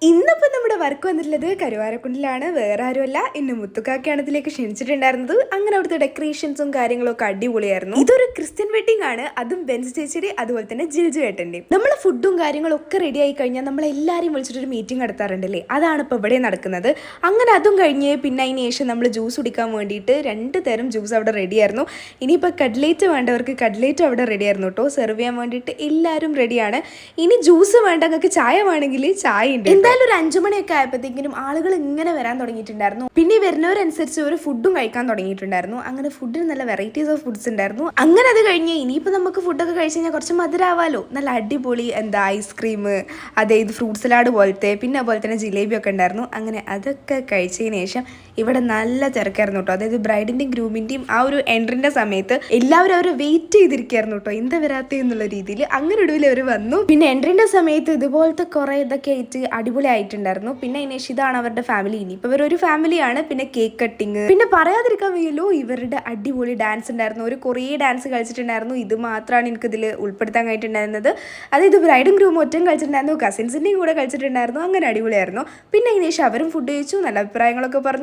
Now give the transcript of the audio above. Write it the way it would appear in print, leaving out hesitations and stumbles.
ഇന്നിപ്പോൾ നമ്മുടെ വർക്ക് വന്നിട്ടുള്ളത് കരുവാരക്കുണ്ടിലാണ്. വേറെ ആരുമല്ല, ഇന്ന് മുത്തുക്കാക്കയാണ് ഇതിലേക്ക് ക്ഷണിച്ചിട്ടുണ്ടായിരുന്നത്. അങ്ങനെ അവിടുത്തെ ഡെക്കറേഷൻസും കാര്യങ്ങളൊക്കെ അടിപൊളിയായിരുന്നു. ഇതൊരു ക്രിസ്ത്യൻ വെഡിങ് ആണ്, അതും ബെൻസ് ചേച്ചിയുടെ അതുപോലെ തന്നെ ജിൽജു ഏട്ടൻ്റെയും. നമ്മളെ ഫുഡും കാര്യങ്ങളും ഒക്കെ റെഡി ആയി കഴിഞ്ഞാൽ നമ്മളെല്ലാവരെയും വിളിച്ചിട്ടൊരു മീറ്റിംഗ് നടത്താറുണ്ടല്ലേ, അതാണ് ഇപ്പോൾ ഇവിടെ നടക്കുന്നത്. അങ്ങനെ അതും കഴിഞ്ഞ് പിന്നെ അതിന് ശേഷം നമ്മൾ ജ്യൂസ് കുടിക്കാൻ വേണ്ടിയിട്ട് 2 തരം ജ്യൂസ് അവിടെ റെഡിയായിരുന്നു. ഇനിയിപ്പോൾ കട്ലേറ്റ് വേണ്ടവർക്ക് കട്ലേറ്റും അവിടെ റെഡിയായിരുന്നു കേട്ടോ. സെർവ് ചെയ്യാൻ വേണ്ടിയിട്ട് എല്ലാവരും റെഡിയാണ്. ഇനി ജ്യൂസ് വേണ്ടവർക്ക് ചായ വേണമെങ്കിൽ ചായ ഉണ്ട്. എന്തായാലും ഒരു 5 മണിയൊക്കെ ആയപ്പോഴത്തേക്കിനും ആളുകൾ ഇങ്ങനെ വരാൻ തുടങ്ങിയിട്ടുണ്ടായിരുന്നു. പിന്നെ വരുന്നവരനുസരിച്ച് ഒരു ഫുഡും കഴിക്കാൻ തുടങ്ങിയിട്ടുണ്ടായിരുന്നു. അങ്ങനെ ഫുഡിന് നല്ല വെറൈറ്റീസ് ഓഫ് ഫുഡ്സ് ഉണ്ടായിരുന്നു. അങ്ങനെ അത് കഴിഞ്ഞ് ഇനിയിപ്പോൾ നമുക്ക് ഫുഡൊക്കെ കഴിച്ച് കഴിഞ്ഞാൽ കുറച്ച് മധുരമാവാലോ. നല്ല അടിപൊളി ഐസ്ക്രീം, ഇത് ഫ്രൂട്ട് സലാഡ് പോലത്തെ, പിന്നെ അതുപോലെ തന്നെ ജിലേബി ഒക്കെ ഉണ്ടായിരുന്നു. അങ്ങനെ അതൊക്കെ കഴിച്ചതിന് ശേഷം ഇവിടെ നല്ല തിരക്കായിരുന്നു കേട്ടോ. അതായത് ബ്രൈഡിൻ്റെയും ഗ്രൂമിൻ്റെയും ആ ഒരു എൻട്രിൻ്റെ സമയത്ത് എല്ലാവരും അവരെ വെയിറ്റ് ചെയ്തിരിക്കുകയായിരുന്നു കേട്ടോ, എന്താ വരാത്തേ എന്നുള്ള രീതിയിൽ. അങ്ങനെ ഒടുവിൽ അവർ വന്നു. പിന്നെ എൻട്രിൻ്റെ സമയത്ത് ഇതുപോലത്തെ കുറേ ഇതൊക്കെ ആയിട്ട് അടിപൊളി ആയിട്ടുണ്ടായിരുന്നു. പിന്നെ അതിനേശം ഇതാണ് അവരുടെ ഫാമിലി. ഇനിയിപ്പോൾ ഇവരൊരു ഫാമിലിയാണ്. പിന്നെ കേക്ക് കട്ടിങ്, പിന്നെ പറയാതിരിക്കാൻ വയ്യല്ലോ ഇവരുടെ അടിപൊളി ഡാൻസ് ഉണ്ടായിരുന്നു. ഒരു കുറേ ഡാൻസ് കളിച്ചിട്ടുണ്ടായിരുന്നു. ഇത് മാത്രമാണ് എനിക്കിതിൽ ഉൾപ്പെടുത്താൻ കഴിഞ്ഞിട്ടുണ്ടായിരുന്നത്. അതായത് ബ്രൈഡും ഗ്രൂമും ഒറ്റയും കളിച്ചിട്ടുണ്ടായിരുന്നു, കസിൻസിൻ്റെയും കൂടെ കളിച്ചിട്ടുണ്ടായിരുന്നു. അങ്ങനെ അടിപൊളിയായിരുന്നു. പിന്നെ അതിനേശം അവരും ഫുഡ് കഴിച്ചു, നല്ല അഭിപ്രായങ്ങളൊക്കെ പറഞ്ഞു.